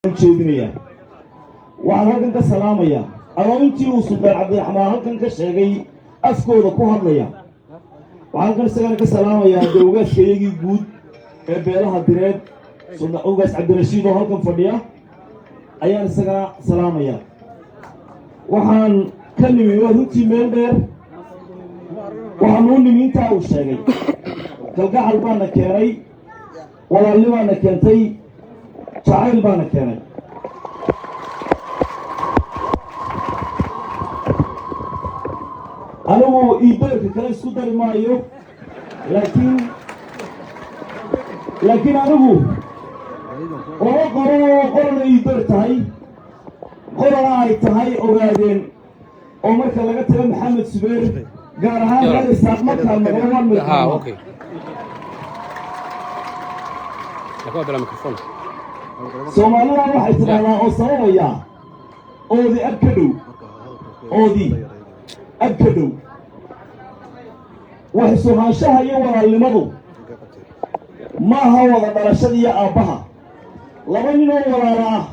jeedinaya waxaan halkan ka salaamaya intii uu Sultaan Cabdiraxmaan halkan ka sheegay afkooda ku hadlaya waxaan halkan isagana ka salaamaya dowladkeedii guud ee beelaha direed Sultaan Ugaas Cabdirashiid oo halkan fadhiya ayaan isagana salaamaya waxaan ka nimi runtii meel dheer waxaan u nimi intaa uu sheegay kalgacal baana keenay walaalnimaana keentay jacayl baana keenay anigu iibeerka kale isku dari maayo laakiin anigu laba qorana iibeer tahay qorana ay tahay ogaadeen oo marka laga tago maxamed subeer gaar ahaan reer isaaq markaan maqlamaan midnimo soomaalida waxay tidhaahdaa oo sababaya oodi ab ka dhow wax suhaanshaha iyo walaalnimadu ma aha wada dhalashada iyo aabbaha laba nin oo walaala ah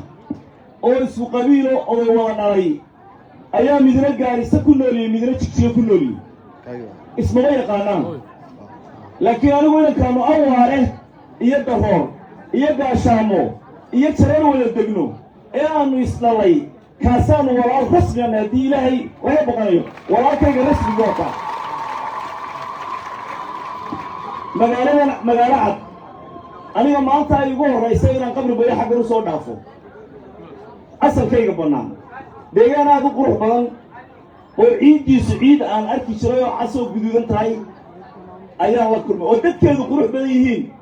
oo isku qabiilo oday wada dhalay ayaa midna gaarisa ku nooliyey midna jigjiga ku nooliyey ismama yaqaanaan laakiin anigu inankaanu awaare iyo daroor iyo gaashaamo iyo jareer wada degno ee aanu isdhalay kaasaanu walaal rasmigan haddii ilaahay laga boqonayo walaalkayga rasmiga oo kaa magaalo cad aniga maanta ay igu horraysay inaan qabri bayo xaggan u soo dhaafo asalkayga bannaan deegaan aad u qurux badan oo ciiddiisu ciid aan arki jiray oo casoo guduudan tahay ayaan la kulmay oo dadkeedu qurux badan yihiin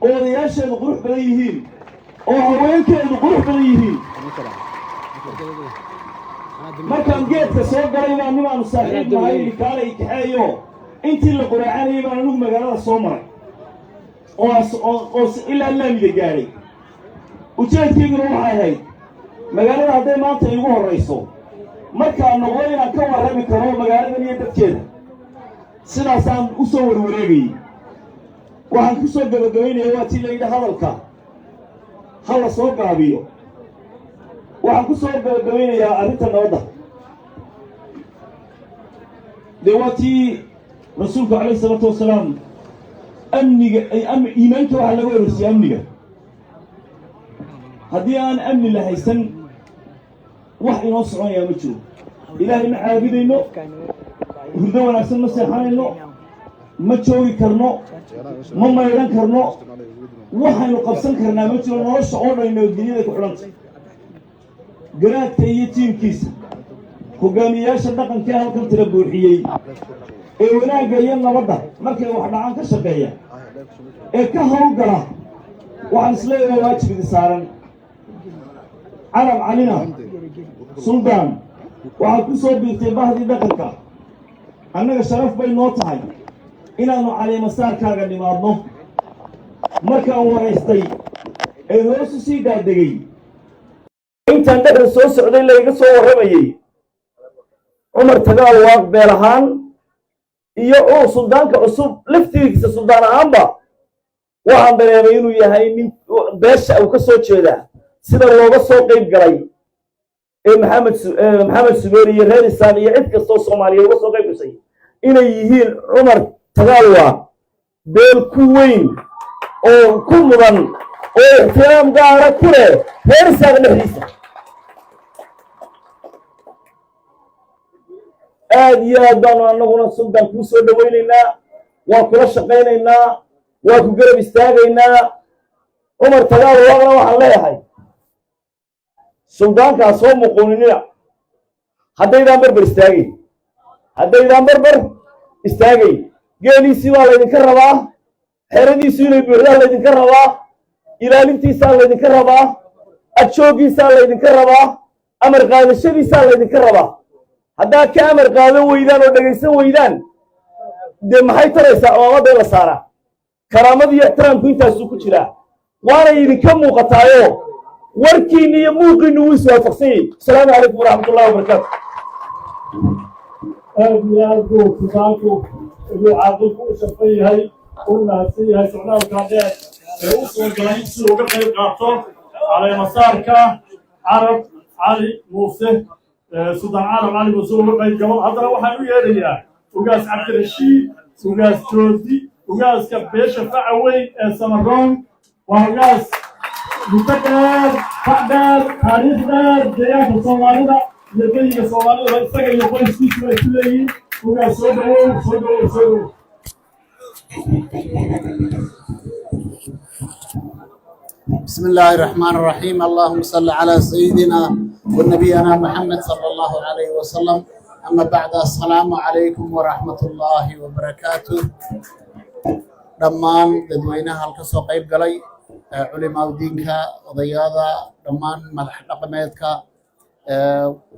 oo odayaasheedu qurux badan yihiin oo haweenkeedu qurux badan yihiin markaan geedka soo galay baa nimaanu saaxiib nahay likaale i kaxeeyo intii la quraacanayay baan anigu magaalada soo maray oo ilaa laamida gaadhay ujeedkayguna waxay ahayd magaalada hadday maanta iigu horrayso markaan noqdo inaan ka warrami karo magaaladan iyo dadkeeda sidaasaan u soo warwareegayey waxaan ku soo gabagabaynaya waa tii layidhi hadalka ha la soo gaabiyo waxaan ku soo gabagabaynayaa arrinta nabadda dee waa tii rasuulku calayhi salaatu wasalaam iimaanka waxaa laga horreysiyey amniga haddii aan amni la haysan wax inoo soconayaa ma jiro ilaahay ma caabudayno hurdo wanaagsan ma seexanayno ma joogi karno ma maydhan karno waxaynu qabsan karnaa ma jiro nolosha oo dhan nabadgelyada ku xidhanta garaadka iyo tiimkiisa hogaamiyayaasha dhaqankee halkan tira buuxiyey ee wanaagga iyo nabadda markay wax dhacaan ka shaqeeya ee ka hawlgala waxaan isleeyahay waajib idi saaran carab calina suldaan waxaad ku soo biirtay bahdii dhaqanka annaga sharaf bay noo tahay inaannu caleemasaarkaaga nimaadno markaan waraystay ee hoosu sii daadegay intaan dhexda soo socday layga soo warramayey cumar tagaal waaq beel ahaan iyo suldaanka cusub laftigiisa suldaan ahaanba waxaan dareemay inuu yahay nin beesha uu ka soo jeedaa sida looga soo qayb galay ee maxamed subeer iyo reer isaaq iyo cid kastoo soomaaliya uga soo qayb gashay inay yihiin cumar tagaal waaq beel ku weyn oo ku mudan oo ixtiraam gaara ku leh reer isaaq dhexdiisa aad iyo aad baanu annaguna suldaan kuu soo dhawaynaynaa waa kula shaqaynaynaa waa ku garab istaagaynaa cumar tagaal waaqna waxaan leeyahay suldaankaa soo muquuninina haddaydaan barbar istaagay geeliisii baa laydinka rabaa xeradiisu inay buuxdaan laydinka rabaa ilaalintiisaa laydinka rabaa adjooggiisaa laydinka rabaa amar qaadashadiisaa laydinka rabaa haddaad ka amar qaadan weydaan oo dhegaysan weydaan dee maxay taraysaa cimaamadda in la saaraa karaamada iyo ixtiraamku intaasuu ku jiraa waanay idinka muuqataayo warkiinna iyo muuqiinna wuu iswaafaqsan yahy asalaamu calaykum waraxmatullahi wabarakaatu aad iyo aad buu suldaanku inuu caaqilku u sharfan yahay u mahadsan yahay socdaalkaa dheer ee u soo galay si uga qayb qaato على مسارك عرب علي موسى سلطان عرب علي موسى وقايد جمال هذا وحنا ويانا وقاس عبد الرشيد وقاس جوزي وقاس كبيش فعوي سمرون وقاس متكر فعدل تاريخنا جيات الصومالية يبين الصومالية ويستقل يقول سيسو يسلي وقاس صدو بسم الله الرحمن الرحيم اللهم صل على سيدنا ونبينا محمد صلى الله عليه وسلم أما بعد السلام عليكم ورحمة الله وبركاته دمان ددوينها halka soo qayb galay culimada diinka odayada dhamaan madax dhaqameedka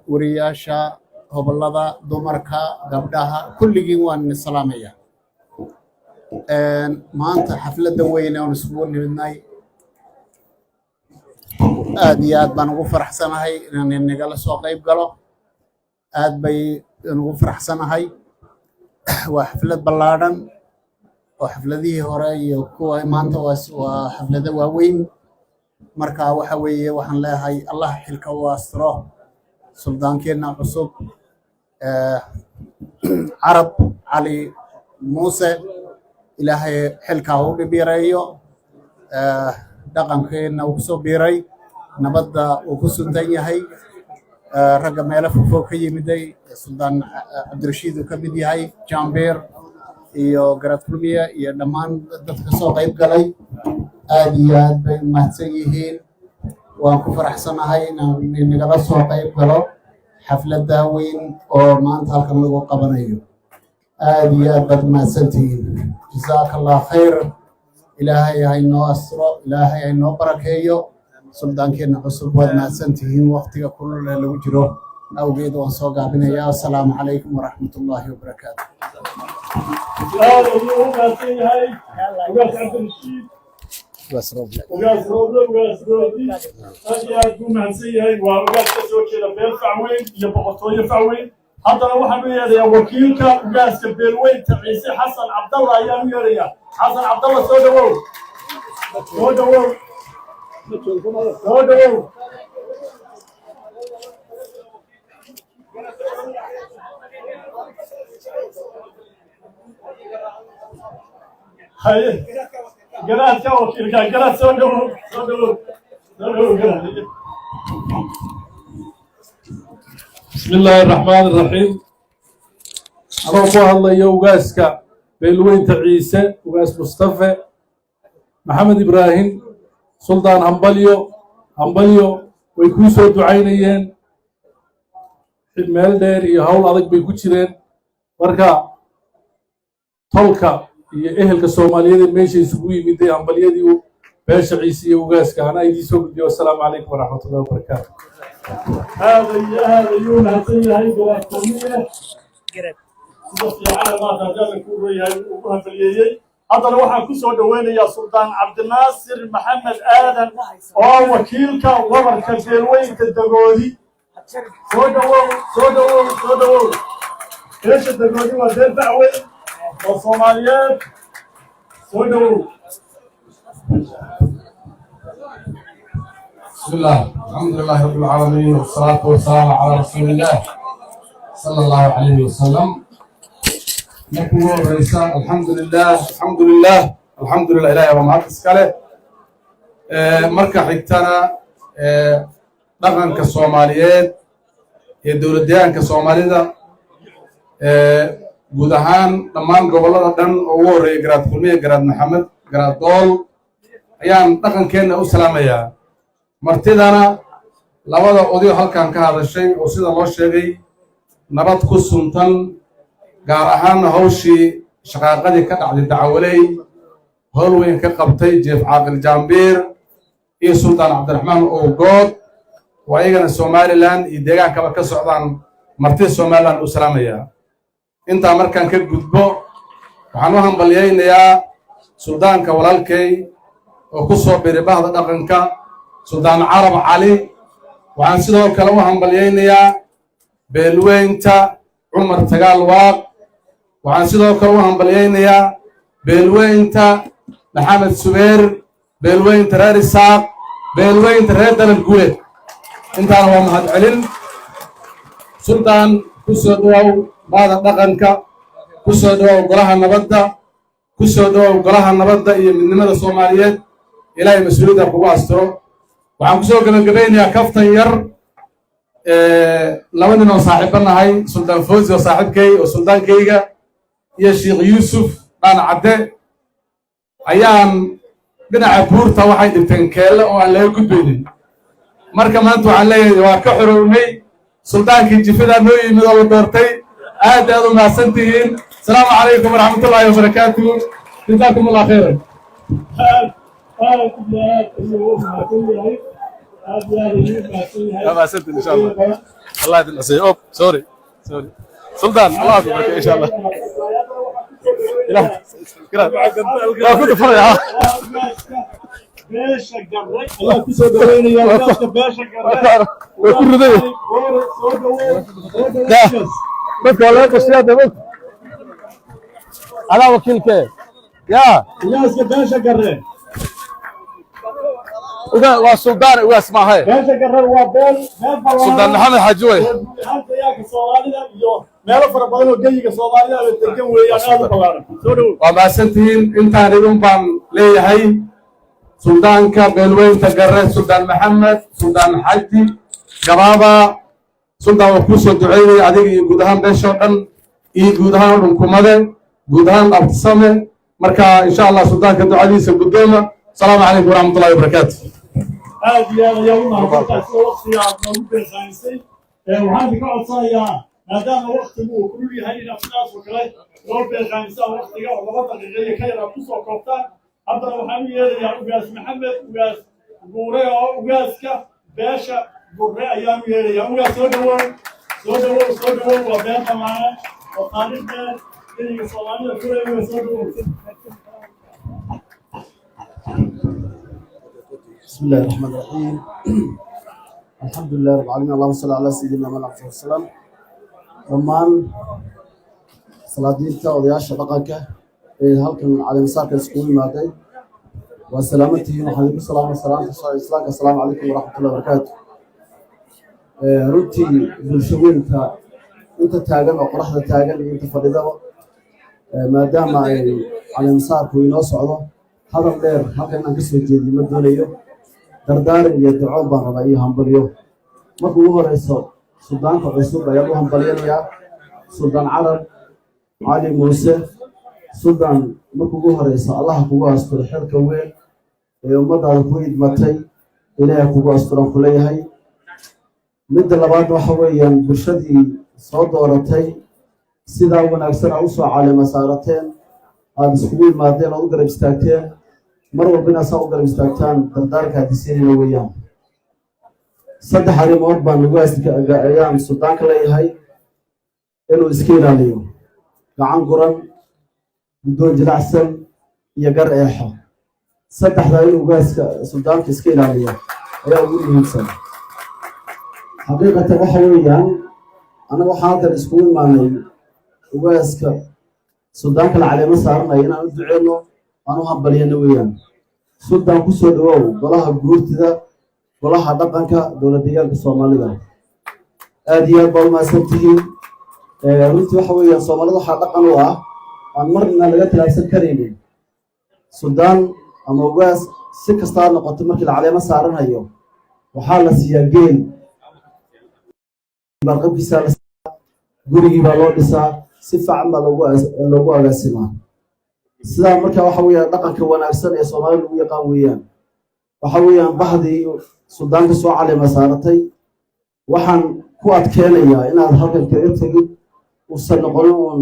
wariyaasha gobolada dumarka gabdhaha kulligiin waan salaamaya maanta xafladda weyn oo isugu nimidnay aad iyo aad baan ugu faraxsanahay inaan nagala soo qayb galo aad bay ugu faraxsanahay waa xaflad ballaadhan oo xafladihii hore iyo kuwa maanta waa xaflada waaweyn marka waxa weeye waxaan leeyahay allah xilka u astro suldaankeena cusub carab cali muuse ilaahay xilka u dhibireeyo dhaqankeena uu soo biiray nabadda uu ku suntan yahay ragga meelo fog ka yimiday suldaan cabdirashiid uu ka mid yahay jambeer iyo garad kulmiya iyo dhammaan dadka soo qayb galay aad iyo aad bay mahadsan yihiin waan ku faraxsanahay inaan nagala soo qayb galo xafladda weyn oo maanta halkan lagu qabanayo aad iyo aad baad mahadsantihiin jazaaka allah khayr ilaahay ha inoo astro ilaahay ha inoo barakeeyo suldaankeena cusub waad mahadsantihiin waqtiga kulul ee lagu jiro awgeed waan soo gaabinayaa assalaamu calaykum waraxmatullaahi wabarakaatu وقاس روبلا وقاس رودي هذه أقول مهندسية وقاس كسوكي بيرفع وين يبغى يرفع وين هذا لو واحد يا وكيلك وقاس كبيروين تعيسي حسن عبد الله يا ميريا حسن عبد الله سودو هاي قرأت كوكيلك قرأت سودو بسم الله الرحمن الرحيم أنا أقول الله يوغاسك بيلوين تعيسى وغاس مصطفى محمد إبراهيم سلطان همبليو ويكون سو دعينيين ميل دير iyo hawl adag bay ku jireen marka tolka iyo ehelka Soomaaliyeed meesha isugu yimiday hambaliyadii beesha ciise iyo ugaaska ana idin soo gudbiyo assalaamu calaykum waraxmatullaahi wabarakaatu هذا يوم هسية هاي بلاكومية في على ما تجاب كوريا وهفليي هذا لو حنا كسر دوينا يا سلطان عبد الناصر محمد آدم أو وكيلك وبرك الجلوين تدقودي صدوا إيش الدقودي وزير دعوة والصوماليات صدوا بسم الله الحمد لله رب العالمين والصلاة والسلام على رسول الله صلى الله عليه وسلم نكون الرئيس الحمد لله إلهي ومعك اسكاله مركا حكتنا دقن كالصوماليات الدولة ديان كالصوماليات gudahaan dhammaan gobolada dhan oo ugu horeeyay garaad kulmiye garaad maxamed garaad dool ayaan dhaqankeena u salaamayaa martidana labada oday halkan ka hadashay oo sida loo sheegay nabad ku suntan gaar ahaan hawshii shaqaaqadii ka dhacday dacwaley howl weyn ka qabtay jeef caaqil jaambiir iyo sultaan cabdiraxmaan oo good waa iyagana somaliland iyo deegaankaba ka socdaan martida somaliland u salaamayaa intaa markaan ka gudbo waxaan u hambalyaynayaa suldaanka walaalkay oo ku soo biray bahda dhaqanka سلطان عرب علي وعن سيدو كلا وهمبليينيا beelweynta cumar tagaal waaq waxaan sidoo kale u hambalyaynayaa beelweynta maxamed subeer beelweynta reer isaaq beelweynta reer dalal guuleed intaana waa mahadcelin suldaan ku soo dhawow baada dhaqanka ku soo dhawow golaha nabadda ku soo dhawow golaha nabadda iyo midnimada soomaaliyeed ilaahay mas-uuliyadda kugu astiro waxaan ku soo gabagabaynayaa kaftan yar laba nin oo saaxiibo nahay suldaan fawzi oo saaxiibkay oo suldaankayga iyo sheekh yuusuf dhaan cadde ayaan dhinaca buurta waxay dhigteen keelle oo aan laga gudbaynin marka maanta waxaan leeyahay waa ka xorownay suldaankii jifadaa noo yimid oo la doortay aad aad u mahadsan tihiin asalaamu calaykum waraxmatullaahi wabarakaatuhu jazaakum allah khayran ما سنت ان شاء الله الله يدلع اوب سوري سلطان الله يبارك ان شاء الله لا كنت فرع باشا قريت الله كسو دويني يا باشا قريت وكل ذي بس والله قصيده بس على وكيلك يا باشا قريت والسلطان واسمع هاي باشا قرر وبال سلطان محمد حجوي halka yaa ka Soomaalida iyo meelo fara badan oo geyiga Soomaalida ay degan weeyaan aad u ballaaran soo dhaw waa mahadsantihiin intaan idin baan leeyahay suldaanka beelweynta garre suldaan maxamed suldaan xaji gabaaba suldaan waa kuu soo duceynaya adiga iyo guud ahaan beesha oo dhan iyo guud ahaan dhunkumade guud ahaan abtisame marka insha allah suldaanka ducadiisa guddooma asalaamu calaykum waraxmatullahi wabarakaatu aad iyo aad ayaa u mahadsantahay sida waqtiga aad noogu beersaanisay waxaan ka codsanayaa maadaama waqtigu uu kulul yahay inaad sidaas oo kale loo beersaanisaan waqtiga oo 2 daqiiqo iyo ka yar aad kusoo koobtaan haddana waxaan u yeerayaa ugaas maxamed ugaas guure oo ugaaska beesha gurre ayaan u yeerayaa ugaas soo dhawow waa been dhammaane oo taariikhda geyiga Soomaalida kuleeyahay soo dhawow بسم الله الرحمن الرحيم الحمد لله رب العالمين اللهم صل على سيدنا محمد عليه السلام dhammaan salaadiinta odayaasha dhaqanka ee halkan caleemasaarka iskugu yimaaday waa salaamantihiin waxaan idinku salaamay salaamta islaamka asalaamu calaykum waraxmatullahi wabarakaatu runtii bulshaweynta inta taagan oo qoraxda taagan iyo inta fadhidaba maadaama ay caleemasaarku inoo socdo hadal dheer halkan inaan kasoo jeediyo ma doonayo dardaaran iyo duco baan rabaa iyo hambalyo marka ugu horeyso suldaanka cusub ayaan u hambalyanayaa suldaan carab cali muuse suldaan marka ugu horeyso allaha kugu asturo xilka weyn ee ummadaada ku idmatay ilaaha kugu asturan ku leeyahay midda labaad waxa weeyaan bulshadii soo dooratay sidaa wanaagsan aad usoo caleema saarateen aada iskugu yimaadeen ood u garab istaagteen mar walba inaad saa u garab istaagtaan dardaarka hadisiinaya weeyaan 3 arrimood baan ayaan suldaanka leeyahay inuu iska ilaaliyo gacan guran guddoon jilacsan iyo gar eexo 3daa inuu ugaaska suldaanka iska ilaaliyo ayaa ugu muhiimsan xaqiiqatan waxa weeyaan anaga waxaan halkan iskugu imaanay ugaaska suldaanka la caleemo saaranaya inaan u duceyno aan u hambalyano weeyaan suldaan ku soo dhawow golaha guurtida golaha dhaqanka dowlad deegaanka Soomaalida aad iyo aad baa u mahadsantihiin runtii waxa weeyaan Soomaalida waxaa dhaqan u ah aan marna laga talaabsan karaynin suldaan ama ugaas si kasta ha noqoto markii la caleemo saaranayo waxaa la siiyaa geel barqabkiisa gurigii baa loo dhisaa si fiican baa loogu agaasimaa sidaa marka waxa weeyaan dhaqanka wanaagsan ee Soomaalida lagu yaqaan weeyaan waxa weeyaan bahdii suldaanka soo caleema saaratay waxaan ku adkeenayaa inaad halkan kaga tegid uusan noqonin uun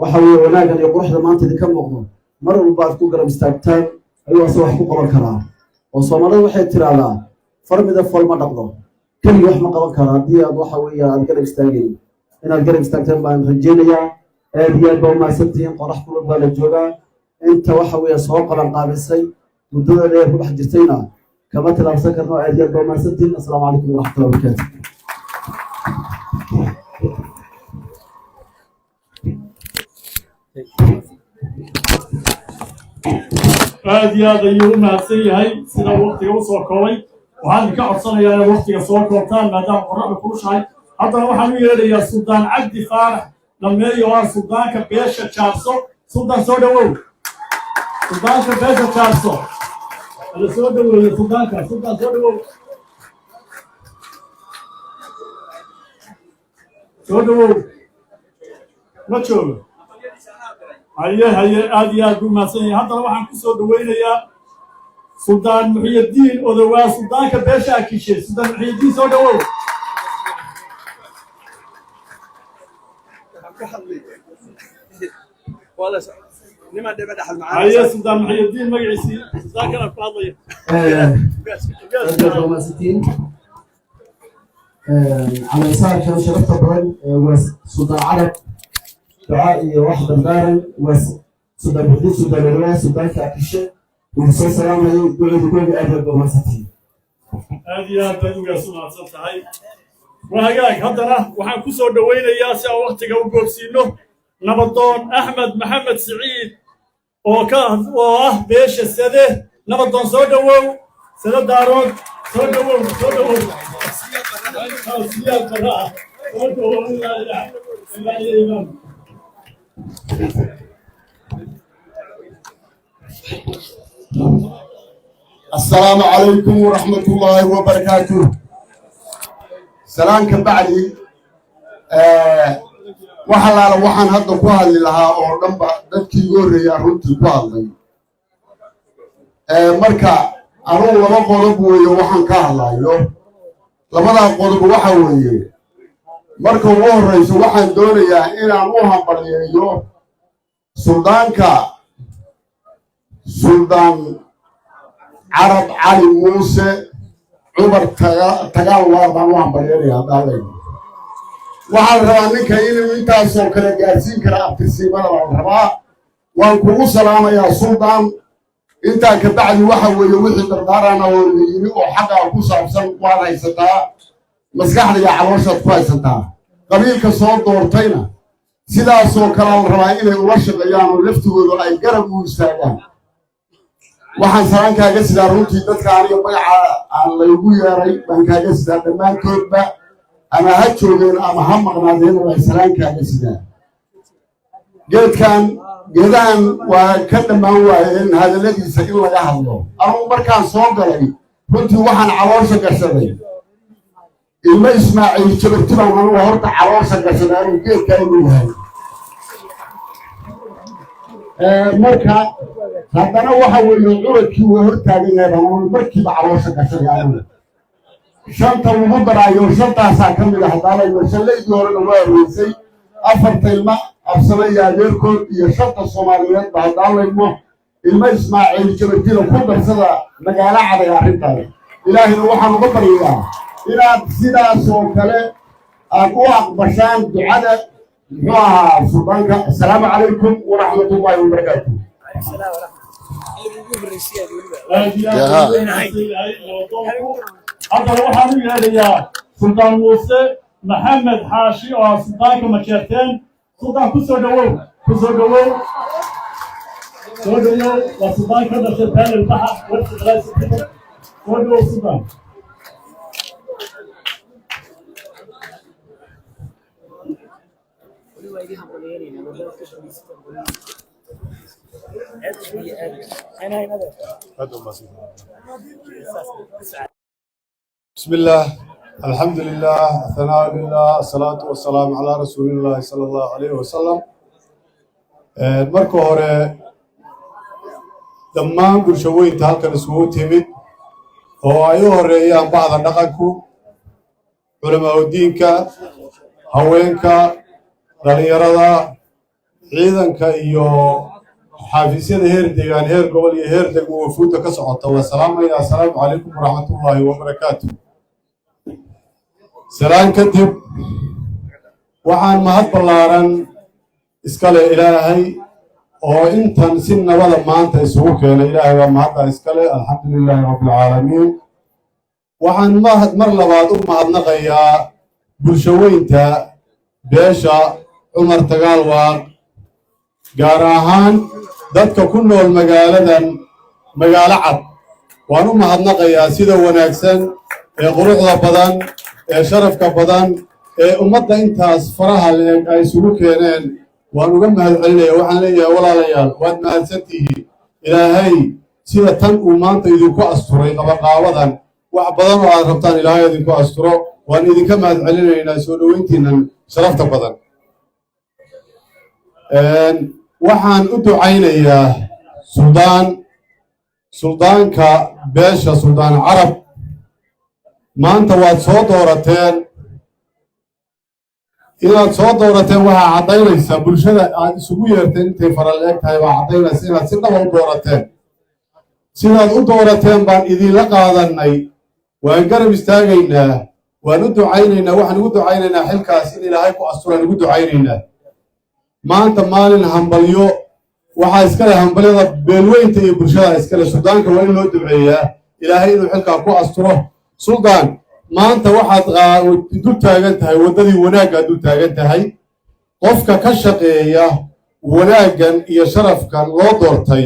waxa weeye wanaaggan iyo quruxda maanta idinka muuqdo mar walba aad ku garab istaagtaan ayuu ase wax ku qaban karaa oo Soomaalida waxay tiraahdaa farmida fol ma dhaqdo keligii wax ma qaban karaa haddii aad waxa weeye aad garab istaagayn inaad garab istaagtaan baan rajeynayaa aad iyo aad baa u mahadsantihiin qorax kulul baa la joogaa inta waxa weeye soo qaban qaabisay muddada dheer ku dhex jirtayna kama tilaabsan karno aad iyo aad baa u mahadsantihiin assalaamu calaykum waraxmatullahi wabarakaatu aad iyo aad ayuu u mahadsan yahay sida waqtiga u soo koobay waxaan ka codsanayaa inay waqtiga soo koobtaan maadaama qorraxda kulushahay haddana waxaan u yeedhayaa suldaan cabdi faarax dhameeyo oo ah suldaanka beesha jaarso suldaan soo dhawow suldaanka beesha jaarso ala soo dhaweeye suldaanka suldaan soo dhawow soo dhawow ma joogo haye aad iyo aad buu mahadsan yahay haddana waxaan ku soo dhawaynayaa suldaan muxiyaddiin odowaa suldaanka beesha akishe suldaan muxiyaddiin soo dhawow haye suldaan muxiyaddiin magaciisii suldaankana ku hadlaya على يسار كان شرفت بدن وسودان عرب دعاء واحد دارن وسودان بدي سودان الرئيس سودان كاكيشه ورسول سلام عليه دولة دولة أبد بمساتين. هذه تجربة سمعت صحيح. وهاي هذا وحن كسر دوينا يا سا وقت جو قرسينه نبضون أحمد محمد سعيد وكان بيش السده نبضون سودو سد دارون سودو السلام عليكم ورحمة الله وبركاته. سلام كبعدي وحلا وحن هذا قال لها أو نبى نبكي يوري يا رنتي قال لي مركا أروح لما قلبوا يوحن كهلا يو لما قلبوا وحوي مركا وهو الرئيس وحن دوري إلى موها بريء يو سلطان عرب علي موسى عمر تقال واربعوان بريء هذا waxaan rabaa ninka inuu intaasoo kale gaarsiin kara abtirsiimada waan rabaa waan kugu salaamayaa suldaan intaa ka bacdi waxa weeye wixii dardaarana oo la yiri oo xaqaa ku saabsan waad haysataa maskaxda iyo calooshaad ku haysataa qabiilka soo doortayna sidaasoo kale la rabaa inay ula shaqeeyaan oo laftigooda ay garab u istaagaan waxaan salaan kaaga sidaa runtii dadka aniga magaca aan laygu yeeray baan kaaga sidaa dhammaantoodba ama ha joogeen ama ha maqnaadeen waa salaankaga sidaa geedahan waa ka dhammaan waayeen hadalladiisa in laga hadlo anugu markaan soo galay runtii waxaan caloosha gashaday ilmo ismaaciil jabarti baan anugu horta caloosha gashaday anuu geedka inuu yahay marka haddana waxa weeye curadkii waa hortaagan yahay baan markiiba caloosha gashaday anugu shanta ugu daraayo shantaasaa ka mid ah hadaalay mashallaydii horena waa horreysay afarta ilma absame iyo adeerkood iyo shanta soomaaliyeed ba hadaalaymo ilmo ismaaciil jabartida ku darsada magaalo caday arrintaada ilaahina waxaan uga baryayaa inaad sidaasoo kale aad u aqbashaan ducada muxuu ahaa suldaanka assalaamu calaykum waraxmatullaahi wabarakaatu هذا waxaan u yeedhayaa sultaan muuse maxamed xaashi oo sultaanka majeerteen sultaan ku soo dhawow waa sultaan ka dhashay baalel baxa warsi qalaasi soo dhawow sultaan بسم الله الحمد لله الثناء لله الصلاة والسلام على رسول الله صلى الله عليه وسلم marka hore dhammaan bulshooyinka halkan isugu timid oo ay u horeeyaan bacda dhaqanku culamaa diinka haweenka dhalinyarada ciidanka iyo xafiisyada heer deegaan heer gobol iyo heer degmo wafuudda ka socota waa salaamaya assalaamu calaykum waraxmatullaahi wabarakaatu salaan kadib waxaan mahad ballaaran iskale ilaahay oo intan si nabada maanta isugu keenay ilaahay waa mahadda iskale alxamdulilaahi rabbilcaalamiin waxaan mar labaad u mahadnaqayaa bulshaweynta beesha cumar tagaal waaq gaar ahaan dadka ku nool magaaladan magaalo cad waan u mahadnaqayaa sida wanaagsan ee quruxda badan ee sharafka badan ee ummadda intaas faraha leeg ay isugu keeneen waan uga mahadcelinaya waxaan leeyahay walaalayaal waad mahadsantihiin ilaahay sida tan uu maanta idinku asturay qabaqaabadan wax badan oo aad rabtaan ilaahay idinku asturo waan idinka mahadcelinaynaa soo dhoweyntiinnan sharafta badan waxaan u ducaynayaa suldaanka beesha suldaan carab maanta waad soo doorateen inaad soo doorateen waxaa caddaynaysaa bulshada aad isugu yeerteen intay faral eeg tahay baa caddaynaysa inaad si dhaba u doorateen sidaad u doorateen baan idinla qaadannay waan garab istaagaynaa waan u ducaynaynaa waxaan ugu ducaynaynaa xilkaas in ilaahay ku asturaan ugu ducaynaynaa maanta maalin hambalyo waxaa iskale hambalyada beelweynta iyo bulshada iskale suldaanka waa in loo duceeyaa ilaahay inuu xilkaa ku asturo suldaan maanta waxaad dul taagan tahay waddadii wanaaggaad dul taagan tahay qofka ka shaqeeya wanaaggan iyo sharafkan loo doortay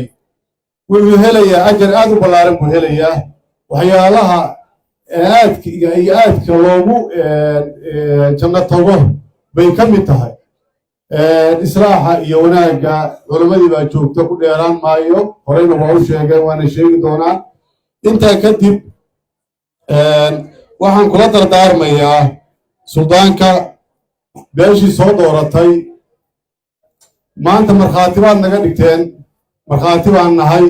wuxuu helayaa ajar aad u ballaaran buu helayaa waxyaalaha aadka iyo aadka loogu janno tago bay ka mid tahay islaaxa iyo wanaagga culammadii baa joogta ku dheeraan maayo horeyna waa u sheegeen waana sheegi doonaa intaa kadib waxaan kula dardaarmayaa suldaanka beeshii soo dooratay maanta markhaati baad naga dhigteen markhaati baan nahay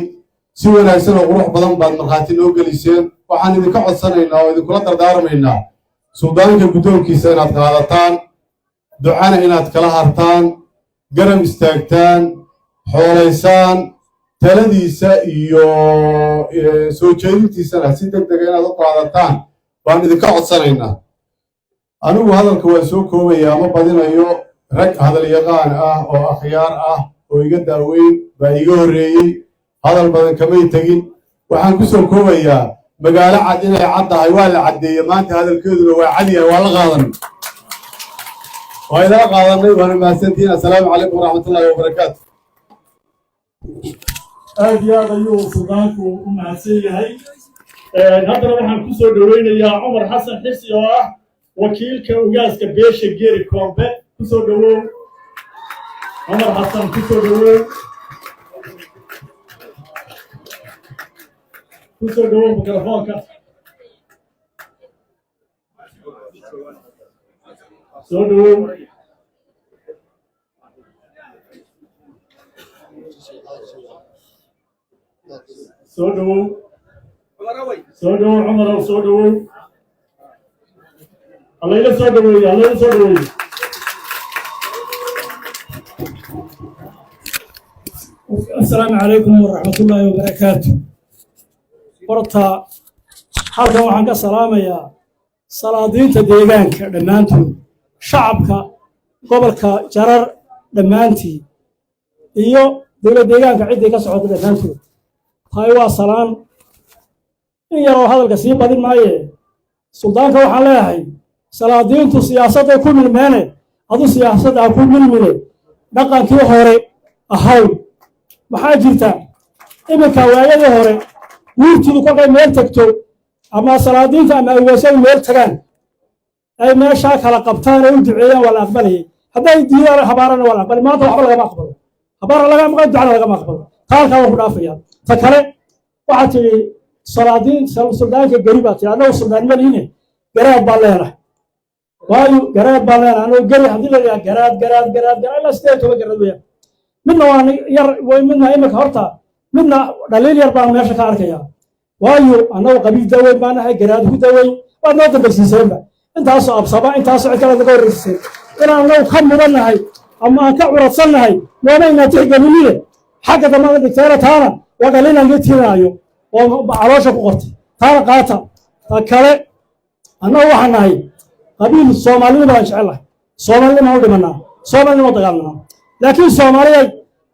si wanaagsan oo qurux badan baad markhaati noo geliseen waxaan idinka codsanaynaa oo idinkula dardaarmaynaa suldaanka guddoonkiisa inaad qaadataan ducana inaad kala hartaan garab istaagtaan xoolaysaan taladiisa iyo soo jeedintiisana si deg dega inaad u qaadataan baan idinka codsanaynaa anigu hadalka waan soo koobayaa ma badinayo rag hadalyaqaan ah oo akhyaar ah oo iga daaweyn baa iga horreeyey hadal badan kamay tegin waxaan ku soo koobayaa magaalo cad inay cad tahay waa la caddeeye maanta hadalkeeduna waa cad yahay waa la qaadanay waa idala qaadanay waana mahadsantihiin assalaamu calaykum waraxmatullaahi wabarakaatu aad iyo aad ayuu suldaanku u mahadsan yahay haddana waxaan ku soo dhoweynayaa cumar xasan xisi oo ah wakiilka ugaaska beesha geeri koombe ku soo dhowow cumar xasan ku soo dhowow ku soo dhowow mikrofoonka soo dhowow soo dhowow soo dhowow cumarow soo dhowow allayla soo dhoweeye allayla soo dhoweeye السلام عليكم ورحمة الله وبركاته برتا halkan waxaan ka salaamayaa salaadiinta deegaanka dhammaantood shacabka gobolka jarar dhammaantii iyo dowlad deegaanka ciddii ka socota dhammaantood tahay waa salaan in yaroo hadalka sii badin maaye suldaanka waxaan leeyahay salaadiintu siyaasadday ku milmeene adu siyaasadda ha ku milmine dhaqankii hore ahaw maxaa jirta iminka waayadii hore wiirtidu kolkay meel tegto ama salaadiinta ama awgeesadu meel tagaan ay meeshaa kala qabtaan oo u duceeyaan waa la aqbalayay hadday diidaan habaarana waa la aqbalay maanta waxba lagama aqbalo habaara lagama aqbalo ducana lagama aqbalo taalkaa waa ku dhaafaya ta kale waxaad tidhi salaadiin suldaanka geri baa tidhi annagu suldaanimadiine garaad baan leenahay waayo garaad baan leenahay annagu geri haddii la yidhaha garaad ilaa 18 garaad weeyaan midna waa yar midna imika horta midna dhaliil yar baan meesha ka arkaya waayo annagu qabiil daweyn baan nahay garaad ku daweyn waad noo dambaysiiseenba intaasoo absaba intaasoo cid kale naga horreysiseen inaan annagu ka mudan nahay ama aan ka curadsan nahay noomaynaa tixgelinine xagga dambada dhigteena taana waa dhaliilaan ga tiinaayo oo caloosha ku qortay taana qaata ta kale annagu waxaan nahay qabiil soomaalinima baan jecelahay soomaalinima u dhimanaa soomaalinima u dagaalnaa laakiin soomaaliyeed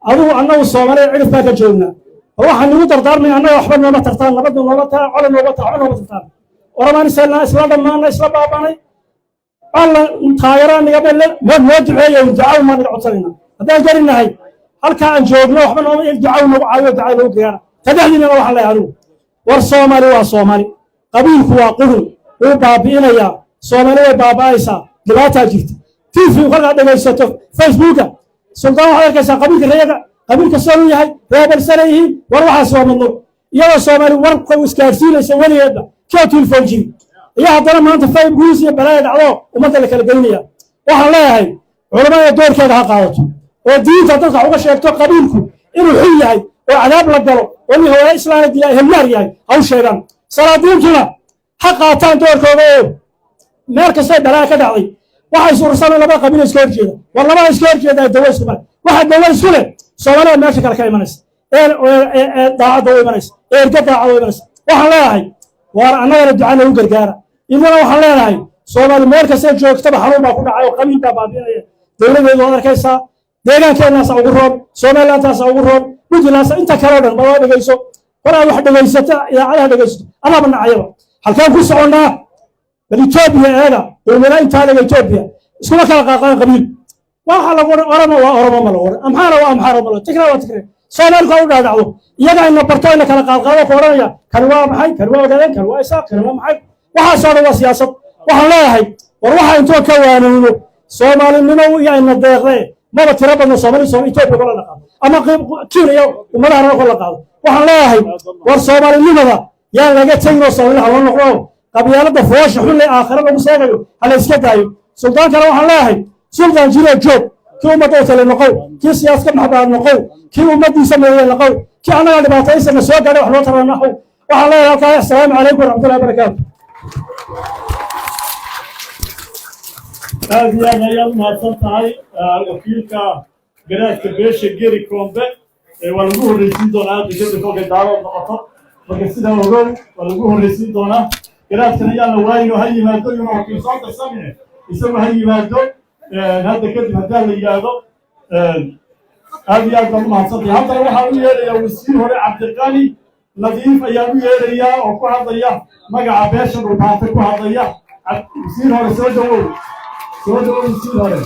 adigu annagu soomaaliya cidhif baa ka joognaa waxaan nagu dardaarmaya annaga waxba nooma tartaan nabadda nooma taa cola nooma taa waxba nooma tartaan oramaan isla dhammaanay isla baabanay alla taageeraan nigama noo duceeya ducaaw maan naga codsanayna haddaan garinahay halkaa aan joogno waxba nooma ducaaw nagu caawiyo ducaa nagu geeyana تدحدنا واحد الله يعلو والصومالي والصومالي قبيل كوا قبل وبابينا يا صومالي بابايسا دلوقتي جيت تيفي وخلق دغيسته فيسبوك سلطان waxa ka qabiil reeyada qabiilka soo yahay reebal sareeyay war waxa soo madno iyada Soomaali war qow iskaarsiinaysa waligeeda ka telefoon jiri iyo hadana maanta fayb guus iyo balaad dhacdo umada la kala gelinaya waxa leeyahay culimada doorkeeda ha qaadato oo diinta dadka uga sheegto qabiilku inuu xil yahay oo cadaab la galo oo hooyo islaamka ilaahay hemnaar yahay aw sheegan salaadiintuna ha qaataan doorkooda meel kasta dhalaa ka dhacday waxay suursan laba qabiil iska horjeeda war laba iska horjeeda dawaysku bal waxa dawaysku leh Soomaaliya meesha kala ka imanaysa daacad oo imanaysa daacad oo imanaysa waxa leeyahay war annaga ducada u gargaara idina waxa leeyahay Soomaali meel kasta joogtaba xarun baa ku dhacay oo qabiil baa baabiinaya dawladeedu arkaysa deegaankeena sa ugu roob Soomaaliland sa ugu roob Puntland inta kale dhan baa dhageyso waraa wax dhageysata idaacadaha dhageysto ama banacayaba halkaan ku soconaa Ethiopia eega dawladda inta laga Ethiopia isku kala qaaqaan qabiil waxa lagu oramo waa oramo ma lagu amxaara waa amxaara ma lagu tikra waa tikra Soomaali ka u dhaadacdo iyaga in barto in kala qaaqaado qoranaya kan waa maxay kan waa ogaadeen kan waa isaaq kan waa maxay waxa soo waa siyaasad waxa leeyahay war waxa intuu ka waanayno Soomaalinimo iyo in deeqay maba tira badan Soomaali Ethiopia kala dhaqan ama Kenya umadaha kala qaado waxa leeyahay war Soomaalinimada yaa laga tagno Soomaali hal noqdo qabyaalada foosh xun ee aakhira lagu seegayo hal iska daayo sultaan kale waxa leeyahay sultaan jiro joog kii ummadda tale noqow kii siyaasad ka maxbaan noqow kii ummaddiisa meeyay noqow kii anaga dhibaataysan soo gaadhay wax loo taranaxo waxa leeyahay assalaamu calaykum waraxmatullaahi wabarakaatuh aad iyo aad ayaad mahadsan tahay wakiilka garaadka beesha geri koombe waa lagu horreysiin doonaa degada kolkay daalood noqoto marka sidaa ogow waa lagu horreysiin doonaa garaadkan ayaa la waayno ha yimaado inuu wakiil soo darsamine isagu ha yimaado hadda kadib haddaa la yidhaahdo aad iyo aad baan u mahadsantahay haddana waxaan u yeedhayaa wasiir hore cabdiqani nadiif ayaan u yeedhayaa oo ku hadlaya magaca beesha dhulbaanta ku hadlaya wasiir hore soo dhawow wasiir hore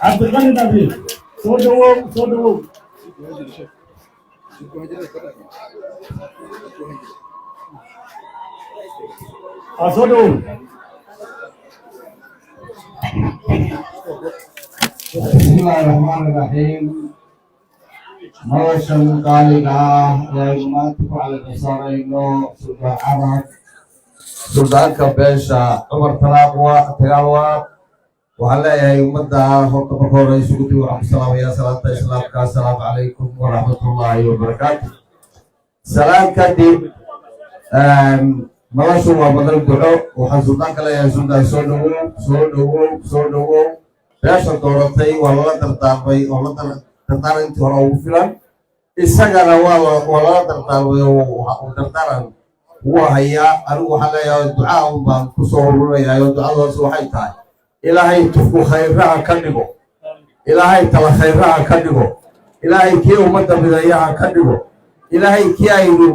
cabdiqani nadiif soo dhawow soo dhawow بسم الله الرحمن الرحيم موشن قالنا يجمعتك على الإصرار إنه سلطان عرب سلطان كبيشة عمر تلاقوا وهلا يا يومدا هو رئيس قطي ورحمة الله يا صلاة السلام السلام عليكم ورحمة الله وبركاته سلام كديب موشن وبدل الدعاء وحسلطان كلا يا سلطان سودو beesha dooratay waa lala dardaarmay oo la dardaaran intii hore ugu filan isagana waa lala dardaarmay oo dardaaran wuu hayaa anigu waxaan leeyahay ducaa un baan ku soo ururinayaa oo ducadaas waxay tahay ilaahay tufku khayraha ka dhigo ilaahay tala khayraha ka dhigo ilaahay kii ummadda midayaha ka dhigo ilaahay kii aynu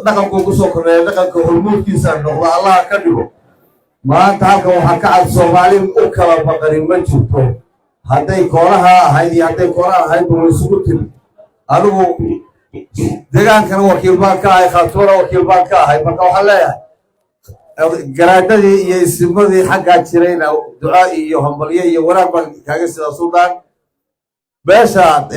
dhaqanku ku soo korneeya dhaqanka hormuudkiisa noqdo allaha ka dhigo maanta halkan waxaa ka cad Soomaali u kala baqarin ma jirto hadday kooraha ahayd iyo hadday kooraha ahayd way isugu tiri anigu deegaankana wakiil baan ka ahay khaatuura wakiil baan ka ahay marka waxaan leeyahay garaadadii iyo isimadii xaggaa jirayna ducaa iyo hambalyo iyo wanaag baan kaaga sida suldaan beesha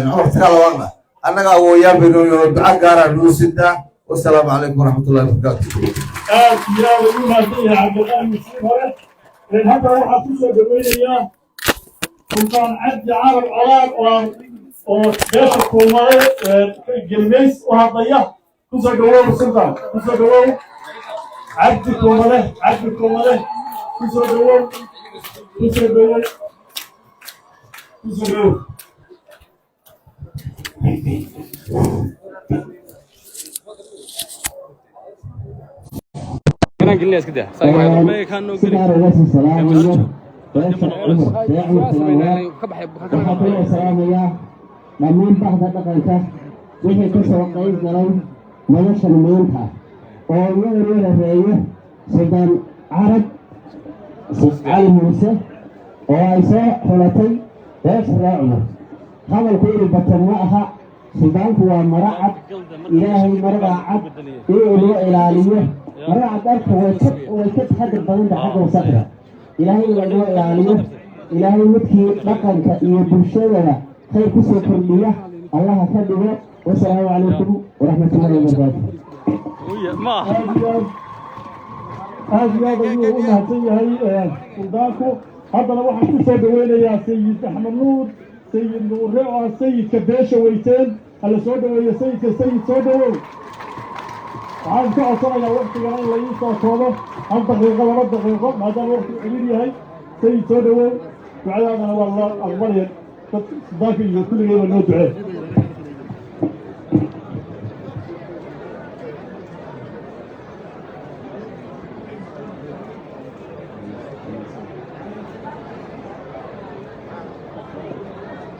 cumar tagaalawaana annaga awooyaan baynu duca gaaraan nuu sidaa والسلام عليكم ورحمة الله وبركاته. يا ولينا فيها عبد الله المسلم لأن هذا هو حقيقة جميلة سلطان عبد عارف عرب وبيش الكوماري جلميس وهضية كوزا جواب السلطان كوزا جواب عبد الكوماري كوزا جواب كان قلنا كده صاير ما كان نقول dhammaan bahda dhaqanka wixii ka soo qayb galay noloshan maanta oo iyadana horeeyo suldaan carab cali muuse oo ay soo xulatay beesha reer cumar hadalku inuu bato ma aha suldaanku waa maro cad ilaahay maradaa cad inuu loo ilaaliyo marada dharka way ka taxadir badan tahay xagga wasaqda ilaahay inuu loo ilaaliyo ilaahay midkii dhaqanka iyo bulshadana khayr ku soo kordhiya allaha ka dhigo wasalaamu calaykum waraxmatullahi wabarakaatu aad iyo aad ayuu u mahadsan yahay suldaanku haddana waxaan ku soo dhaweynayaa sayid axmed nuur sayid nuure oo ah sayidka beesha weyteen hala soo dhaweeyo sayidka sayid soo dhawow waxaan ka codsanayaa waktigana in la ii soo koobo 1 daqiiqo 2 daqiiqo maadaama waqtigu ciriir yahay sayid soo dhawow ducadaadana waa la aqbalaya dad suldaanka iyo kulligeeba noo ducee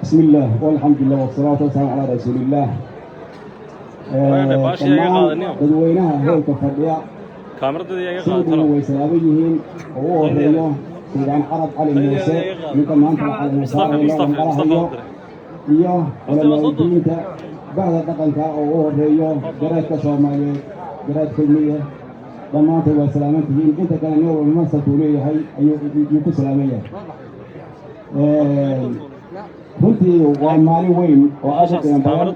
بسم الله والحمد لله والصلاة والسلام على رسول الله. dadweynaha hoolka fadhiya siduu way salaamayyihiin ugu horeeyo suldaan carab cali muuse ninka maanta la calaamasaarayo wanqalahayo iyo culamaa'idiinta bahda dhaqanka oo ugu horeeyo garaadka soomaaliyeed garaad kulmiye dhammaantood waa salaaman tihiin inta kale nin walba mansabkuu leeyahay ayuu ku salaaman yahay. runtii waa maalin weyn oo aad u qiimo badan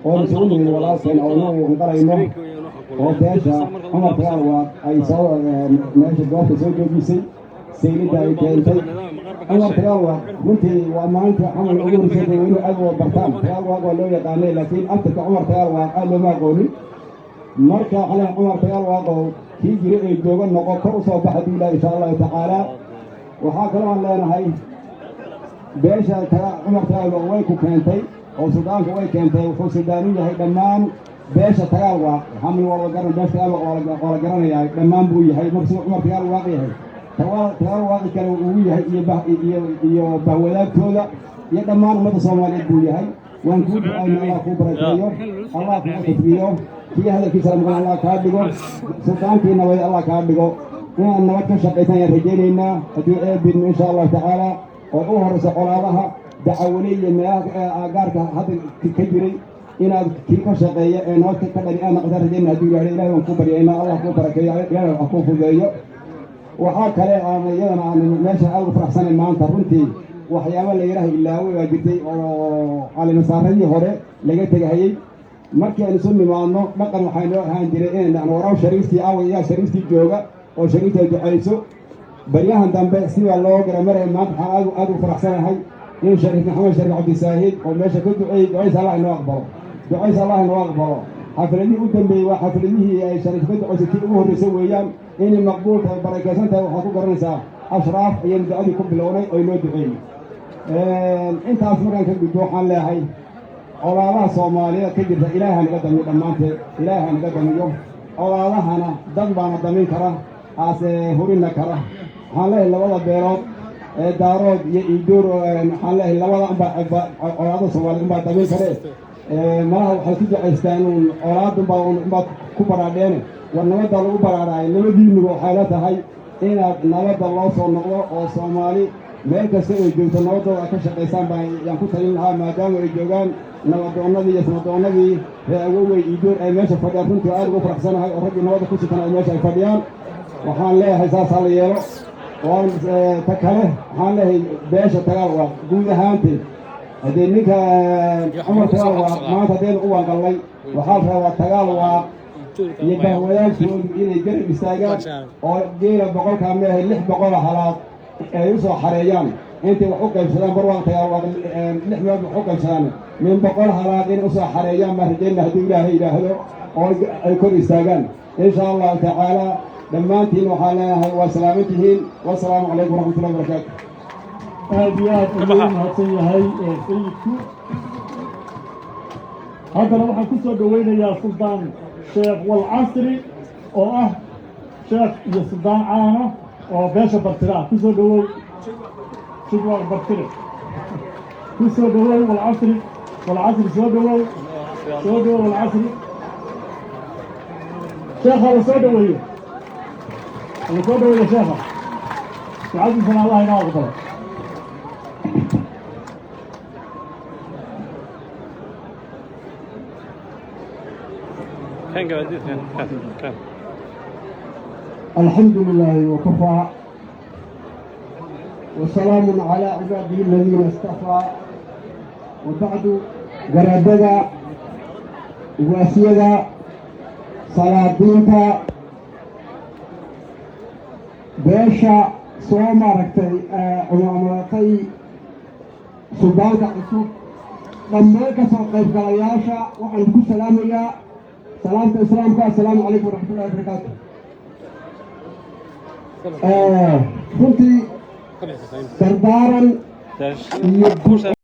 oo isugu nimid walaalkeen oo inuu unqalayno oo beesha cumar dagaal waa ay soo meesha goobta soo joojisay saylidda ay keentay cumar dagaal waa runtii waa maalinta camal ugu horeysay dadweynuhu aad uga bartaan dagaal waag waa loo yaqaanay laakiin aftarka cumar dagaal waa aad looma aqoonin marka waxaan cumar dagaal waaqoo kii jira ee jooga noqo kor u soo baxa diilaa insha allahu tacaala. waxaa kaloo aan leenahay beesha cumar dagaal way ku keentay oo suldaanka way keentay wuxuu suldaanu yahay dhammaan beesha dagaal waaq xamil waa la garan beesha dagaal waa la garanayaa dhammaan buu yahay markuu cumar dagaal waaq yahay dagaal waaqi kale uu yahay iyo bahwadaagtooda iyo dhammaan ummadda soomaaliyeed buu yahay. waan kuu ducayna allah kuu barakeeyo allah kuu xifdiyo kii hadalkiisa maqan allah kaa dhigo sultaankii nabad allah kaa dhigo inaan nabad ka shaqaysan ayaan rajaynaynaa haddii eebin insha allahu tacaala oo u horeysa colaadaha dacawale iyo meelaha aagaarka hadda ka jiray inaad kii ka shaqeeya ee nabad ka dhali aan naqdaan rajayna hadduu yidhahdo ilaahay waan ku baryaynaa allah kuu barakeeyo ilaahay wax kuu fudeeyo. waxaa kale aan iyadana aan meesha aad ugu faraxsanayn maanta runtii waxyaaba la yidhaha ilaaway waa jirtay oo calimasaaradii hore laga tegahayey markii aan isu nimaadno dhaqan waxaa noo ahaan jiray inay dhahno waraw shariiftii aaway yaa shariiftii jooga oo shariifta ducayso baryahan dambe sidaa loo garamaraya maanta waxaan aad u faraxsanahay in shariif maxamed shariif cabdisaahid oo meesha ka duceeyey ducays allah inoo aqbalo ducays allah inoo aqbalo. xafladihii u dambeeyey waa xafladihii ay shariif ka ducaysay tii ugu horreysa weeyaan inay maqbuul tahay barakaysan tahay waxaad ku garanaysaa ashraaf ayaynu ducadii ku bilownay oo inoo duceeyey. intaas markaan ka gudbo waxaan leeyahay colaadaha soomaaliyeed ka jirta ilaaha naga damiyo dhammaanteed ilaaha naga damiyo colaadahana dad baana damin kara aase hurina kara. waxaan leeyahay labada beelood ee daarood iyo iidoor waxaan leeyahay labada unbaa colaada soomaaliyeed unbaa damin kare malaha waxay ku ducaystaan uun colaadunbaa ku baraadheene war nabadda lagu baraadhaay nabadiinuba waxay la tahay inaad nabadda loo soo noqdo oo soomaali meel kasta ay joogto nabaddooda ka shaqaysaan yaan ku talin lahaa maadaama ay joogaan nabadoonnadii iyo samadoonnadii ree awowey iidoor ay meesha fadhiyaan runtii aad ugu faraxsanahay oo raggii nabadda ku sitan ay meesha ay fadhiyaan. waxaan leeyahay saas ha la yeelo ta kale waxaan leeyahay beesha dagaal waaq guud ahaanteed haddii ninka cumar dagaal waaq maanta haddaynu u wanqallay waxaa la rabaa dagaal waaq iyo bahwadaagtoodu inay garab istaagaan oo geela boqolkaa meehay 600 halaad ay u soo xareeyaan intay wax u qaybsadaan barwaaq dagaal waaq 6 meelood wax u qaybsadaan min 100 halaad inay u soo xareeyaan baan rajayna hadduu ilaahay yidhaahdo oo ay kor istaagaan insha allahu tacaala. dhammaantiin waxaan leeyahay waa salaaman tihiin wasalaamu calaykum waraxmatullahi wabarakaatu. aad iyo aad ayuu mahadsan yahay sayidku. haddana waxaan ku soo dhaweynayaa suldaan sheekh walcasri oo ah sheekh iyo suldaan caana oo beesha bartira ah. ku soo dhawow shigwaa bartire ku soo dhawow walcasri soo dhawow walcasri sheekha la soo dhaweeyo الكود ولا شافه وعزم سنة الله ينور قبله. الحمد لله وكفى وسلام على عباده الذين اصطفى وبعد جرادة واسيدة صلاة باشا سوما ركتي عمامتي سلطانك عصوب لما كسر قيب قلياشا وعندكم سلام يا سلامة إسلامك السلام عليكم ورحمة الله وبركاته كنت دردارا